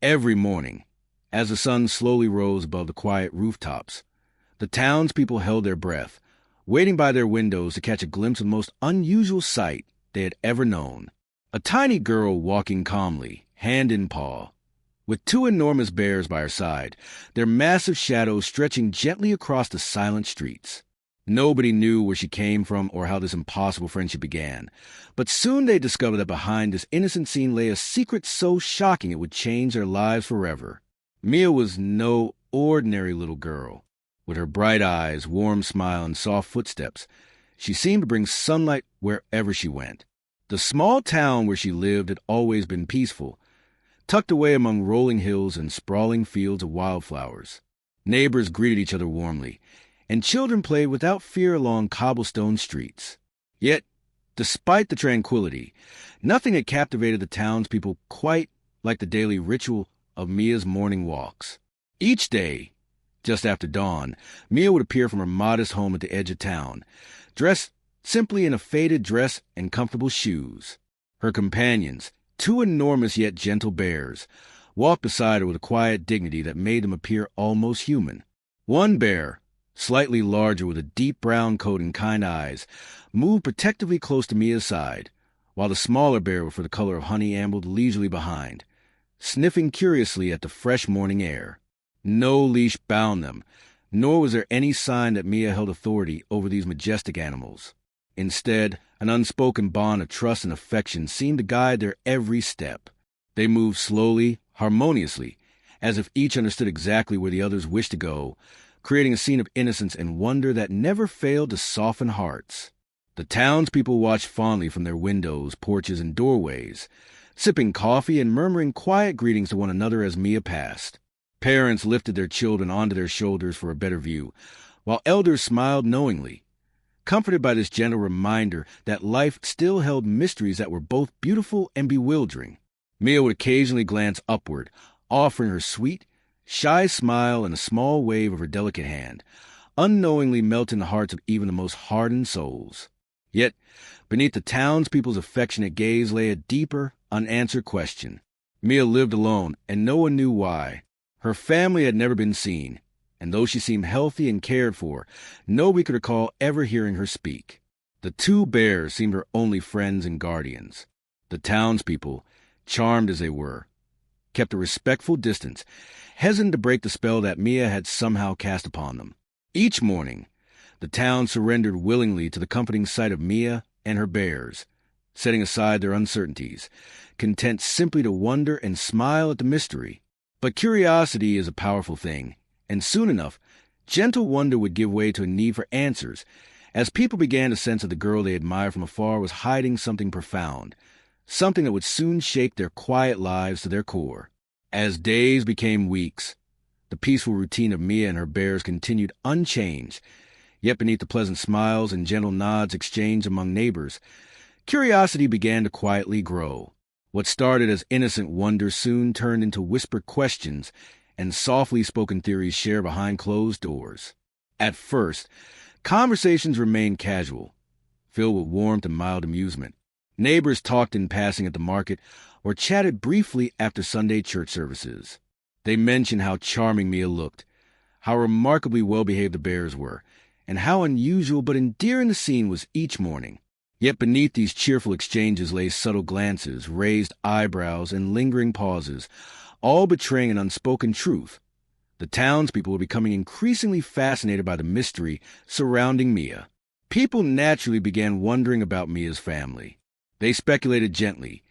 Every morning, as the sun slowly rose above the quiet rooftops, the townspeople held their breath, waiting by their windows to catch a glimpse of the most unusual sight they had ever known. A tiny girl walking calmly, hand in paw, with two enormous bears by her side, their massive shadows stretching gently across the silent streets. Nobody knew where she came from or how this impossible friendship began, but soon they discovered that behind this innocent scene lay a secret so shocking it would change their lives forever. Mia was no ordinary little girl. With her bright eyes, warm smile, and soft footsteps, she seemed to bring sunlight wherever she went. The small town where she lived had always been peaceful, tucked away among rolling hills and sprawling fields of wildflowers. Neighbors greeted each other warmly, and children played without fear along cobblestone streets. Yet, despite the tranquility, nothing had captivated the townspeople quite like the daily ritual of Mia's morning walks. Each day, just after dawn, Mia would appear from her modest home at the edge of town, dressed simply in a faded dress and comfortable shoes. Her companions, two enormous yet gentle bears, walked beside her with a quiet dignity that made them appear almost human. One bear, slightly larger with a deep brown coat and kind eyes, moved protectively close to Mia's side, while the smaller bear, for the color of honey, ambled leisurely behind, sniffing curiously at the fresh morning air. No leash bound them, nor was there any sign that Mia held authority over these majestic animals. Instead, an unspoken bond of trust and affection seemed to guide their every step. They moved slowly, harmoniously, as if each understood exactly where the others wished to go, creating a scene of innocence and wonder that never failed to soften hearts. The townspeople watched fondly from their windows, porches, and doorways, sipping coffee and murmuring quiet greetings to one another as Mia passed. Parents lifted their children onto their shoulders for a better view, while elders smiled knowingly, comforted by this gentle reminder that life still held mysteries that were both beautiful and bewildering. Mia would occasionally glance upward, offering her sweet, shy smile and a small wave of her delicate hand, unknowingly melting the hearts of even the most hardened souls. Yet, beneath the townspeople's affectionate gaze lay a deeper, unanswered question. Mia lived alone, and no one knew why. Her family had never been seen, and though she seemed healthy and cared for, nobody could recall ever hearing her speak. The two bears seemed her only friends and guardians. The townspeople, charmed as they were, kept a respectful distance, hesitant to break the spell that Mia had somehow cast upon them. Each morning, the town surrendered willingly to the comforting sight of Mia and her bears, setting aside their uncertainties, content simply to wonder and smile at the mystery. But curiosity is a powerful thing, and soon enough, gentle wonder would give way to a need for answers, as people began to sense that the girl they admired from afar was hiding something profound, something that would soon shake their quiet lives to their core. As days became weeks, the peaceful routine of Mia and her bears continued unchanged, yet beneath the pleasant smiles and gentle nods exchanged among neighbors, curiosity began to quietly grow. What started as innocent wonder soon turned into whispered questions and softly spoken theories shared behind closed doors. At first, conversations remained casual, filled with warmth and mild amusement. Neighbors talked in passing at the market or chatted briefly after Sunday church services. They mentioned how charming Mia looked, how remarkably well-behaved the bears were, and how unusual but endearing the scene was each morning. Yet beneath these cheerful exchanges lay subtle glances, raised eyebrows, and lingering pauses, all betraying an unspoken truth. The townspeople were becoming increasingly fascinated by the mystery surrounding Mia. People naturally began wondering about Mia's family. They speculated gently,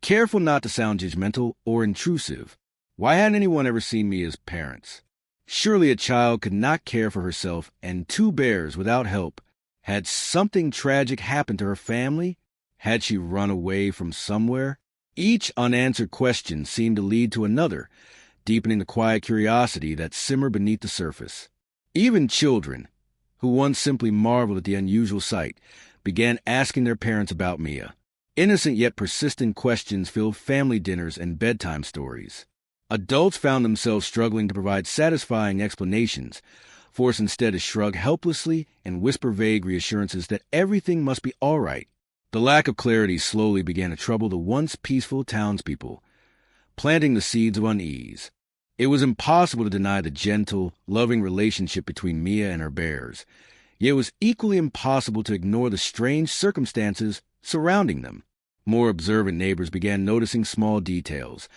careful not to sound judgmental or intrusive. Why hadn't anyone ever seen Mia's parents? Surely a child could not care for herself, and two bears without help. Had something tragic happened to her family? Had she run away from somewhere? Each unanswered question seemed to lead to another, deepening the quiet curiosity that simmered beneath the surface. Even children, who once simply marveled at the unusual sight, began asking their parents about Mia. Innocent yet persistent questions filled family dinners and bedtime stories. Adults found themselves struggling to provide satisfying explanations, forced instead to shrug helplessly and whisper vague reassurances that everything must be all right. The lack of clarity slowly began to trouble the once peaceful townspeople, planting the seeds of unease. It was impossible to deny the gentle, loving relationship between Mia and her bears, yet it was equally impossible to ignore the strange circumstances surrounding them. More observant neighbors began noticing small details.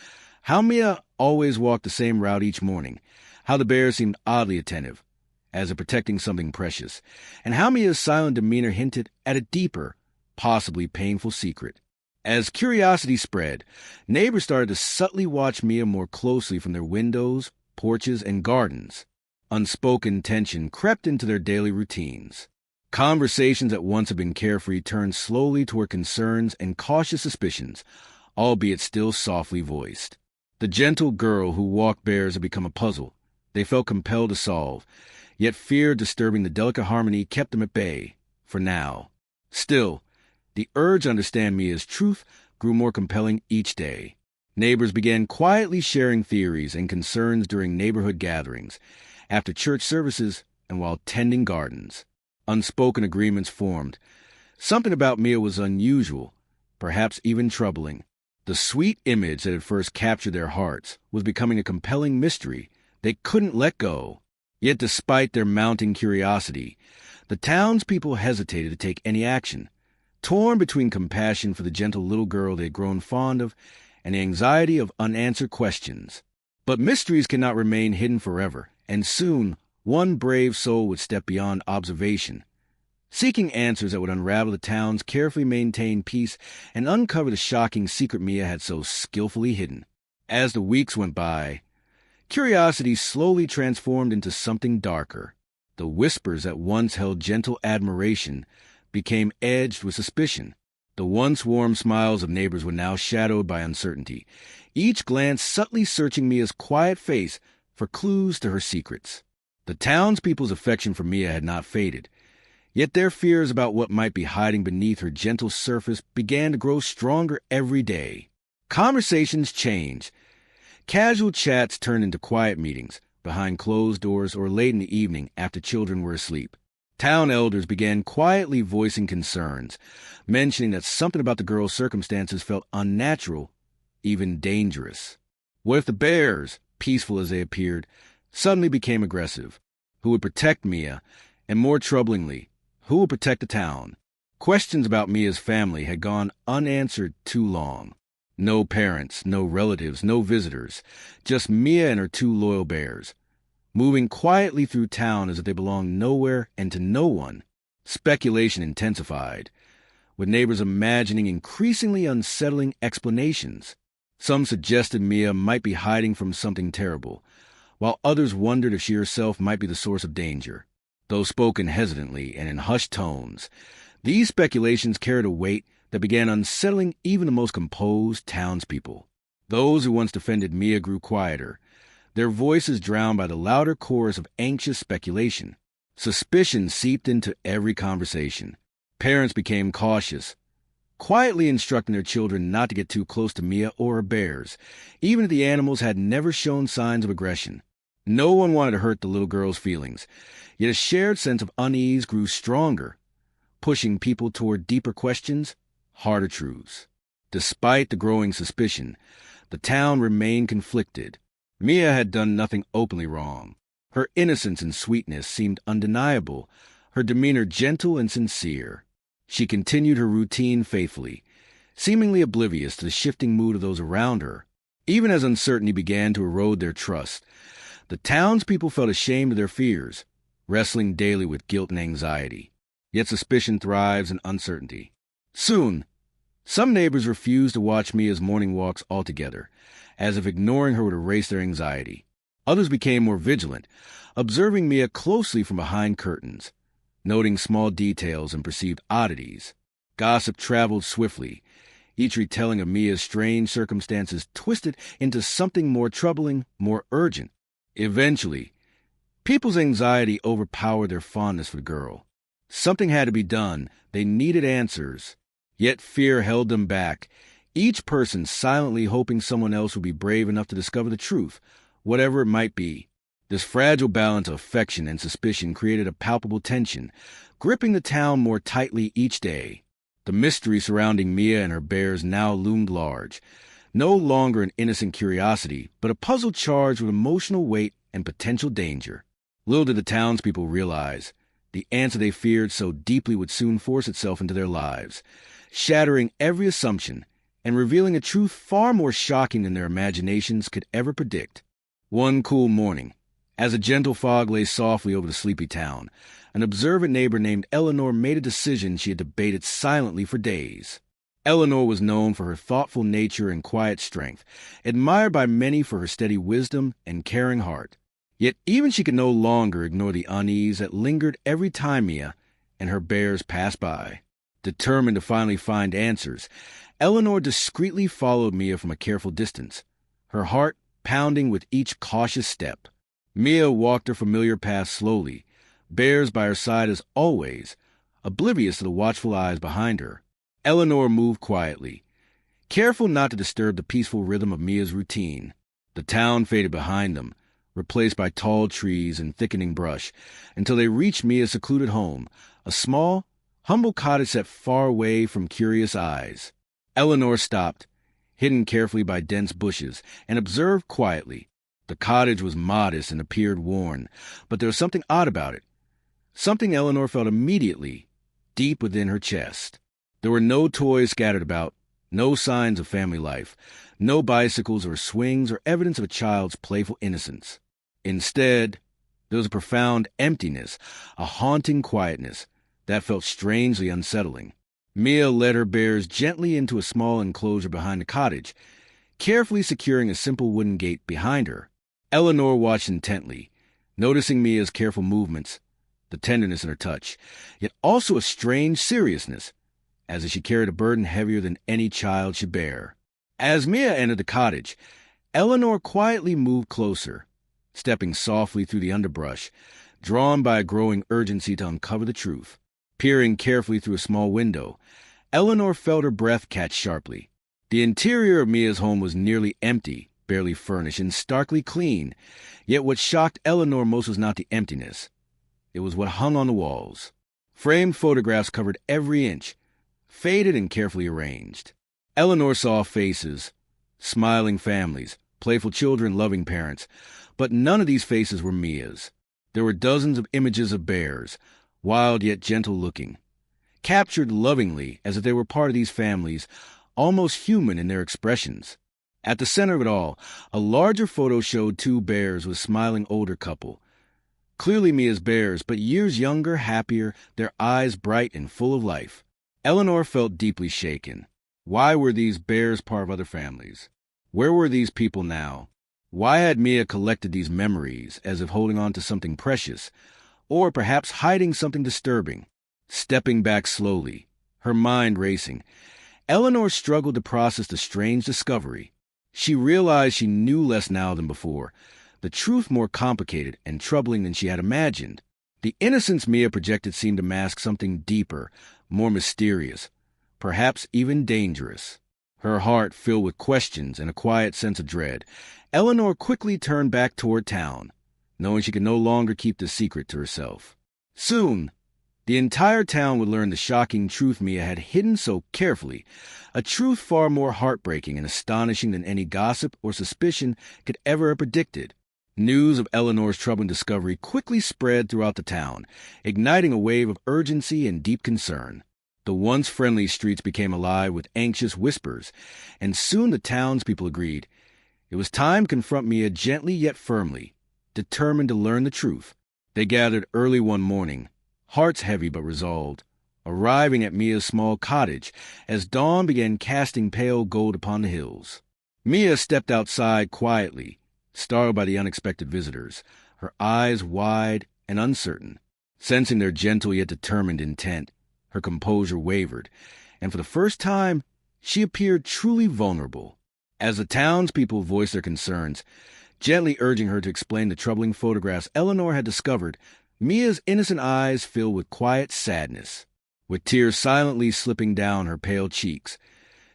How Mia always walked the same route each morning, how the bears seemed oddly attentive, as if protecting something precious, and how Mia's silent demeanor hinted at a deeper, possibly painful secret. As curiosity spread, neighbors started to subtly watch Mia more closely from their windows, porches, and gardens. Unspoken tension crept into their daily routines. Conversations that once had been carefree turned slowly toward concerns and cautious suspicions, albeit still softly voiced. The gentle girl who walked bears had become a puzzle they felt compelled to solve, yet fear disturbing the delicate harmony kept them at bay, for now. Still, the urge to understand Mia's truth grew more compelling each day. Neighbors began quietly sharing theories and concerns during neighborhood gatherings, after church services, and while tending gardens. Unspoken agreements formed. Something about Mia was unusual, perhaps even troubling. The sweet image that had first captured their hearts was becoming a compelling mystery they couldn't let go. Yet despite their mounting curiosity, the townspeople hesitated to take any action, torn between compassion for the gentle little girl they had grown fond of and the anxiety of unanswered questions. But mysteries cannot remain hidden forever, and soon one brave soul would step beyond observation, seeking answers that would unravel the town's carefully maintained peace and uncover the shocking secret Mia had so skillfully hidden. As the weeks went by, curiosity slowly transformed into something darker. The whispers that once held gentle admiration became edged with suspicion. The once warm smiles of neighbors were now shadowed by uncertainty, each glance subtly searching Mia's quiet face for clues to her secrets. The townspeople's affection for Mia had not faded, yet their fears about what might be hiding beneath her gentle surface began to grow stronger every day. Conversations changed. Casual chats turned into quiet meetings, behind closed doors or late in the evening after children were asleep. Town elders began quietly voicing concerns, mentioning that something about the girl's circumstances felt unnatural, even dangerous. What if the bears, peaceful as they appeared, suddenly became aggressive? Who would protect Mia? And more troublingly, who would protect the town? Questions about Mia's family had gone unanswered too long. No parents, no relatives, no visitors, just Mia and her two loyal bears, moving quietly through town as if they belonged nowhere and to no one. Speculation intensified, with neighbors imagining increasingly unsettling explanations. Some suggested Mia might be hiding from something terrible, while others wondered if she herself might be the source of danger. Though spoken hesitantly and in hushed tones, these speculations carried a weight that began unsettling even the most composed townspeople. Those who once defended Mia grew quieter, their voices drowned by the louder chorus of anxious speculation. Suspicion seeped into every conversation. Parents became cautious, quietly instructing their children not to get too close to Mia or her bears, even if the animals had never shown signs of aggression. No one wanted to hurt the little girl's feelings, yet a shared sense of unease grew stronger, pushing people toward deeper questions, harder truths. Despite the growing suspicion, the town remained conflicted. Mia had done nothing openly wrong. Her innocence and sweetness seemed undeniable, her demeanor gentle and sincere. She continued her routine faithfully, seemingly oblivious to the shifting mood of those around her. Even as uncertainty began to erode their trust, the townspeople felt ashamed of their fears, wrestling daily with guilt and anxiety. Yet suspicion thrives in uncertainty. Soon, some neighbors refused to watch Mia's morning walks altogether, as if ignoring her would erase their anxiety. Others became more vigilant, observing Mia closely from behind curtains, noting small details and perceived oddities. Gossip traveled swiftly, each retelling of Mia's strange circumstances twisted into something more troubling, more urgent. Eventually, people's anxiety overpowered their fondness for the girl. Something had to be done. They needed answers. Yet fear held them back, each person silently hoping someone else would be brave enough to discover the truth, whatever it might be. This fragile balance of affection and suspicion created a palpable tension, gripping the town more tightly each day. The mystery surrounding Mia and her bears now loomed large, No longer an innocent curiosity, but a puzzle charged with emotional weight and potential danger. Little did the townspeople realize, the answer they feared so deeply would soon force itself into their lives, shattering every assumption and revealing a truth far more shocking than their imaginations could ever predict. One cool morning, as a gentle fog lay softly over the sleepy town, an observant neighbor named Eleanor made a decision she had debated silently for days. Eleanor was known for her thoughtful nature and quiet strength, admired by many for her steady wisdom and caring heart. Yet even she could no longer ignore the unease that lingered every time Mia and her bears passed by. Determined to finally find answers, Eleanor discreetly followed Mia from a careful distance, her heart pounding with each cautious step. Mia walked her familiar path slowly, bears by her side as always, oblivious to the watchful eyes behind her. Eleanor moved quietly, careful not to disturb the peaceful rhythm of Mia's routine. The town faded behind them, replaced by tall trees and thickening brush, until they reached Mia's secluded home, a small, humble cottage set far away from curious eyes. Eleanor stopped, hidden carefully by dense bushes, and observed quietly. The cottage was modest and appeared worn, but there was something odd about it. Something Eleanor felt immediately, deep within her chest. There were no toys scattered about, no signs of family life, no bicycles or swings or evidence of a child's playful innocence. Instead, there was a profound emptiness, a haunting quietness that felt strangely unsettling. Mia led her bears gently into a small enclosure behind the cottage, carefully securing a simple wooden gate behind her. Eleanor watched intently, noticing Mia's careful movements, the tenderness in her touch, yet also a strange seriousness, as if she carried a burden heavier than any child should bear. As Mia entered the cottage, Eleanor quietly moved closer, stepping softly through the underbrush, drawn by a growing urgency to uncover the truth. Peering carefully through a small window, Eleanor felt her breath catch sharply. The interior of Mia's home was nearly empty, barely furnished, and starkly clean. Yet what shocked Eleanor most was not the emptiness. It was what hung on the walls. Framed photographs covered every inch, faded and carefully arranged. Eleanor saw faces, smiling families, playful children, loving parents, but none of these faces were Mia's. There were dozens of images of bears, wild yet gentle-looking, captured lovingly as if they were part of these families, almost human in their expressions. At the center of it all, a larger photo showed two bears with a smiling older couple. Clearly Mia's bears, but years younger, happier, their eyes bright and full of life. Eleanor felt deeply shaken. Why were these bears part of other families? Where were these people now? Why had Mia collected these memories as if holding on to something precious, or perhaps hiding something disturbing? Stepping back slowly, her mind racing, Eleanor struggled to process the strange discovery. She realized she knew less now than before, the truth more complicated and troubling than she had imagined. The innocence Mia projected seemed to mask something deeper, more mysterious, perhaps even dangerous. Her heart filled with questions and a quiet sense of dread, Eleanor quickly turned back toward town, knowing she could no longer keep the secret to herself. Soon, the entire town would learn the shocking truth Mia had hidden so carefully, a truth far more heartbreaking and astonishing than any gossip or suspicion could ever have predicted. News of Eleanor's troubling discovery quickly spread throughout the town, igniting a wave of urgency and deep concern. The once friendly streets became alive with anxious whispers, and soon the townspeople agreed it was time to confront Mia gently yet firmly, determined to learn the truth. They gathered early one morning, hearts heavy but resolved, arriving at Mia's small cottage as dawn began casting pale gold upon the hills. Mia stepped outside quietly, startled by the unexpected visitors, her eyes wide and uncertain. Sensing their gentle yet determined intent, her composure wavered, and for the first time, she appeared truly vulnerable. As the townspeople voiced their concerns, gently urging her to explain the troubling photographs Eleanor had discovered, Mia's innocent eyes filled with quiet sadness. With tears silently slipping down her pale cheeks,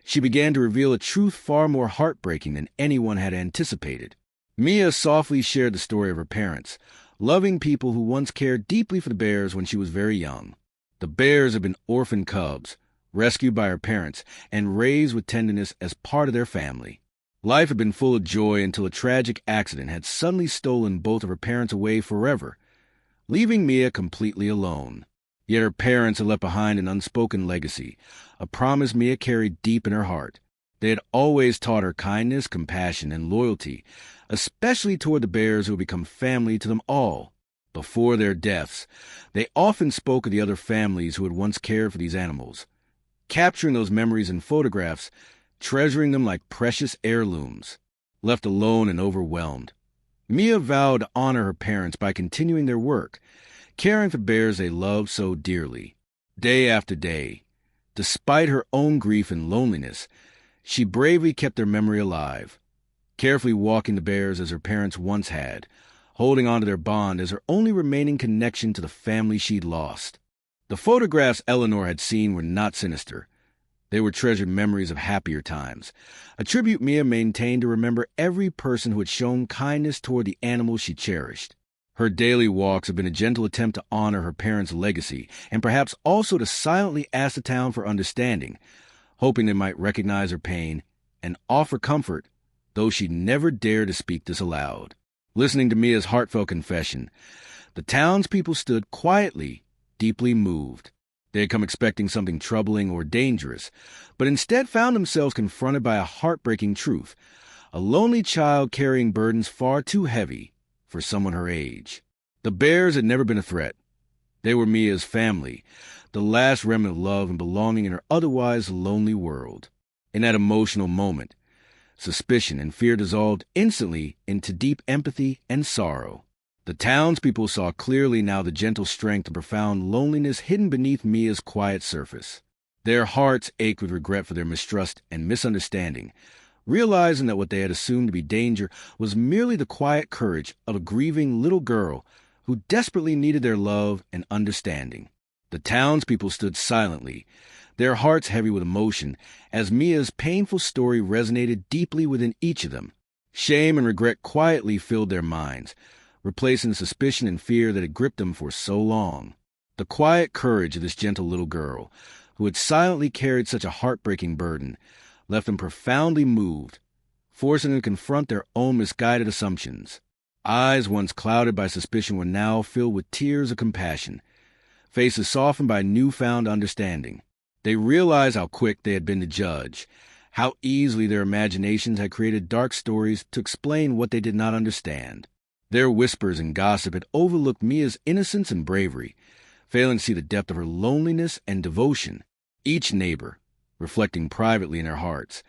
she began to reveal a truth far more heartbreaking than anyone had anticipated. Mia softly shared the story of her parents, loving people who once cared deeply for the bears when she was very young. The bears had been orphan cubs, rescued by her parents, and raised with tenderness as part of their family. Life had been full of joy until a tragic accident had suddenly stolen both of her parents away forever, leaving Mia completely alone. Yet her parents had left behind an unspoken legacy, a promise Mia carried deep in her heart. They had always taught her kindness, compassion, and loyalty, especially toward the bears who had become family to them all. Before their deaths, they often spoke of the other families who had once cared for these animals, capturing those memories in photographs, treasuring them like precious heirlooms. Left alone and overwhelmed, Mia vowed to honor her parents by continuing their work, caring for bears they loved so dearly. Day after day, despite her own grief and loneliness, she bravely kept their memory alive, carefully walking the bears as her parents once had, holding on to their bond as her only remaining connection to the family she'd lost. The photographs Eleanor had seen were not sinister. They were treasured memories of happier times, a tribute Mia maintained to remember every person who had shown kindness toward the animals she cherished. Her daily walks had been a gentle attempt to honor her parents' legacy and perhaps also to silently ask the town for understanding, hoping they might recognize her pain and offer comfort, though she never dared to speak this aloud. Listening to Mia's heartfelt confession, the townspeople stood quietly, deeply moved. They had come expecting something troubling or dangerous, but instead found themselves confronted by a heartbreaking truth: a lonely child carrying burdens far too heavy for someone her age. The bears had never been a threat. They were Mia's family, the last remnant of love and belonging in her otherwise lonely world. In that emotional moment, suspicion and fear dissolved instantly into deep empathy and sorrow. The townspeople saw clearly now the gentle strength and profound loneliness hidden beneath Mia's quiet surface. Their hearts ached with regret for their mistrust and misunderstanding, realizing that what they had assumed to be danger was merely the quiet courage of a grieving little girl who desperately needed their love and understanding. The townspeople stood silently, their hearts heavy with emotion, as Mia's painful story resonated deeply within each of them. Shame and regret quietly filled their minds, replacing the suspicion and fear that had gripped them for so long. The quiet courage of this gentle little girl, who had silently carried such a heartbreaking burden, left them profoundly moved, forcing them to confront their own misguided assumptions. Eyes once clouded by suspicion were now filled with tears of compassion, faces softened by newfound understanding. They realized how quick they had been to judge, how easily their imaginations had created dark stories to explain what they did not understand. Their whispers and gossip had overlooked Mia's innocence and bravery, failing to see the depth of her loneliness and devotion. Each neighbor, reflecting privately in their hearts,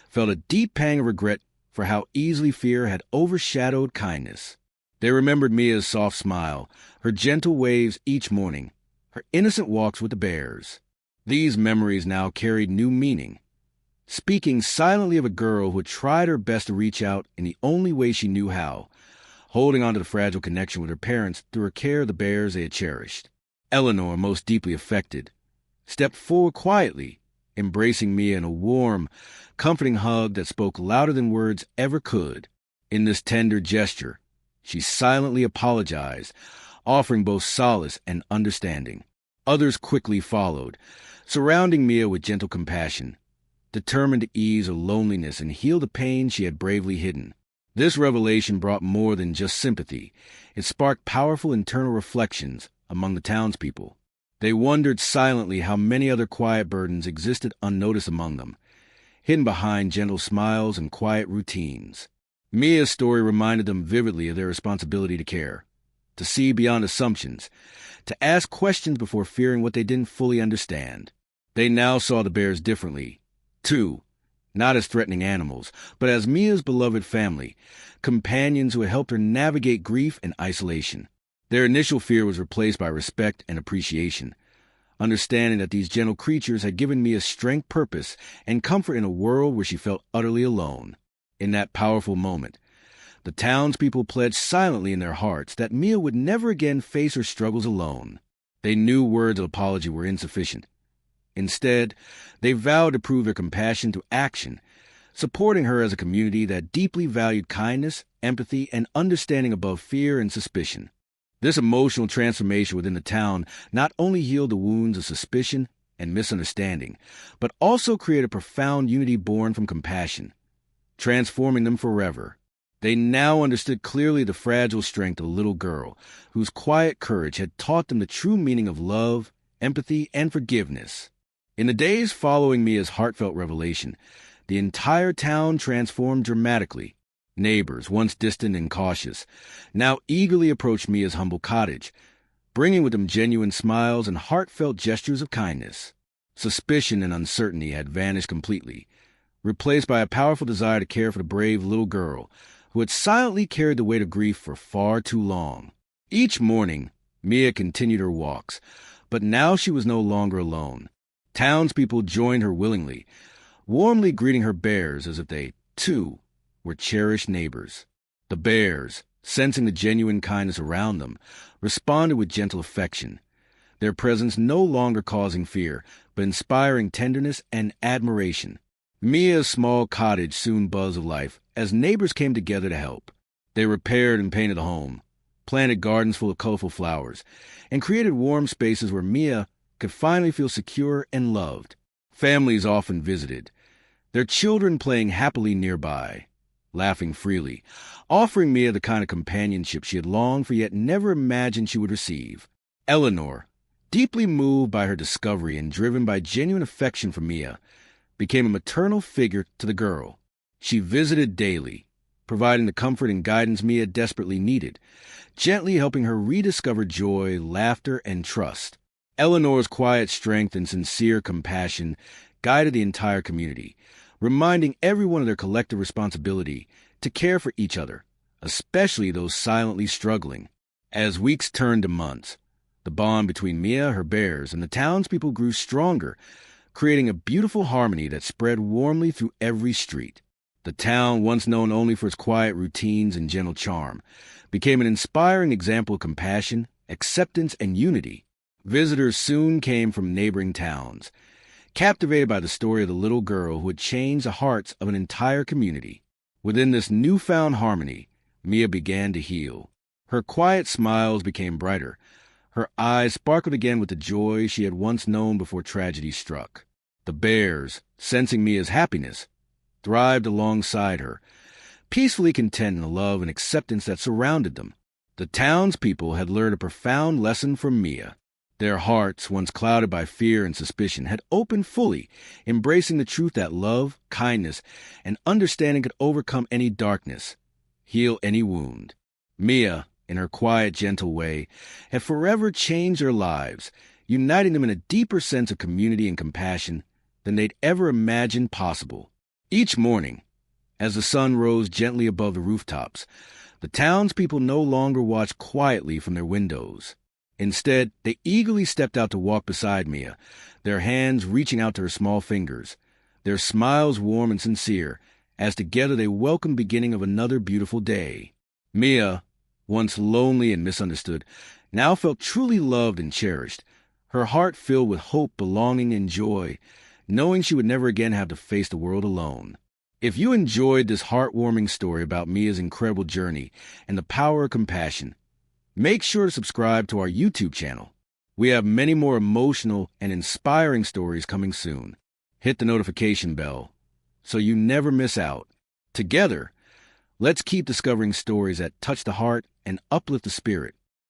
felt a deep pang of regret for how easily fear had overshadowed kindness. They remembered Mia's soft smile, her gentle waves each morning, her innocent walks with the bears. These memories now carried new meaning, speaking silently of a girl who had tried her best to reach out in the only way she knew how, holding on to the fragile connection with her parents through her care of the bears they had cherished. Eleanor, most deeply affected, stepped forward quietly, embracing Mia in a warm, comforting hug that spoke louder than words ever could. In this tender gesture, she silently apologized, offering both solace and understanding. Others quickly followed, surrounding Mia with gentle compassion, determined to ease her loneliness and heal the pain she had bravely hidden. This revelation brought more than just sympathy. It sparked powerful internal reflections among the townspeople. They wondered silently how many other quiet burdens existed unnoticed among them, hidden behind gentle smiles and quiet routines. Mia's story reminded them vividly of their responsibility to care, to see beyond assumptions, to ask questions before fearing what they didn't fully understand. They now saw the bears differently, too, not as threatening animals, but as Mia's beloved family, companions who had helped her navigate grief and isolation. Their initial fear was replaced by respect and appreciation, understanding that these gentle creatures had given Mia strength, purpose, and comfort in a world where she felt utterly alone. In that powerful moment, the townspeople pledged silently in their hearts that Mia would never again face her struggles alone. They knew words of apology were insufficient. Instead, they vowed to prove their compassion through action, supporting her as a community that deeply valued kindness, empathy, and understanding above fear and suspicion. This emotional transformation within the town not only healed the wounds of suspicion and misunderstanding, but also created profound unity born from compassion. transforming them forever. They now understood clearly the fragile strength of a little girl, whose quiet courage had taught them the true meaning of love, empathy, and forgiveness. In the days following Mia's heartfelt revelation, the entire town transformed dramatically. Neighbors, once distant and cautious, now eagerly approached Mia's humble cottage, bringing with them genuine smiles and heartfelt gestures of kindness. Suspicion and uncertainty had vanished completely, replaced by a powerful desire to care for the brave little girl who had silently carried the weight of grief for far too long. Each morning, Mia continued her walks, but now she was no longer alone. Townspeople joined her willingly, warmly greeting her bears as if they, too, were cherished neighbors. The bears, sensing the genuine kindness around them, responded with gentle affection, their presence no longer causing fear, but inspiring tenderness and admiration. Mia's small cottage soon buzzed with life as neighbors came together to help. They repaired and painted the home, planted gardens full of colorful flowers, and created warm spaces where Mia could finally feel secure and loved. Families often visited, their children playing happily nearby, laughing freely, offering Mia the kind of companionship she had longed for yet never imagined she would receive. Eleanor, deeply moved by her discovery and driven by genuine affection for Mia, became a maternal figure to the girl. She visited daily, providing the comfort and guidance Mia desperately needed, gently helping her rediscover joy, laughter, and trust. Eleanor's quiet strength and sincere compassion guided the entire community, reminding everyone of their collective responsibility to care for each other, especially those silently struggling. As weeks turned to months, the bond between Mia, her bears, and the townspeople grew stronger, creating a beautiful harmony that spread warmly through every street. The town, once known only for its quiet routines and gentle charm, became an inspiring example of compassion, acceptance, and unity. Visitors soon came from neighboring towns, captivated by the story of the little girl who had changed the hearts of an entire community. Within this newfound harmony, Mia began to heal. Her quiet smiles became brighter. Her eyes sparkled again with the joy she had once known before tragedy struck. The bears, sensing Mia's happiness, thrived alongside her, peacefully content in the love and acceptance that surrounded them. The townspeople had learned a profound lesson from Mia. Their hearts, once clouded by fear and suspicion, had opened fully, embracing the truth that love, kindness, and understanding could overcome any darkness, heal any wound. Mia, in her quiet, gentle way, had forever changed their lives, uniting them in a deeper sense of community and compassion than they'd ever imagined possible. Each morning, as the sun rose gently above the rooftops, the townspeople no longer watched quietly from their windows. Instead, they eagerly stepped out to walk beside Mia, their hands reaching out to her small fingers, their smiles warm and sincere, as together they welcomed the beginning of another beautiful day. Mia, once lonely and misunderstood, now felt truly loved and cherished, her heart filled with hope, belonging, and joy, knowing she would never again have to face the world alone. If you enjoyed this heartwarming story about Mia's incredible journey and the power of compassion, make sure to subscribe to our YouTube channel. We have many more emotional and inspiring stories coming soon. Hit the notification bell so you never miss out. Together, let's keep discovering stories that touch the heart and uplift the spirit.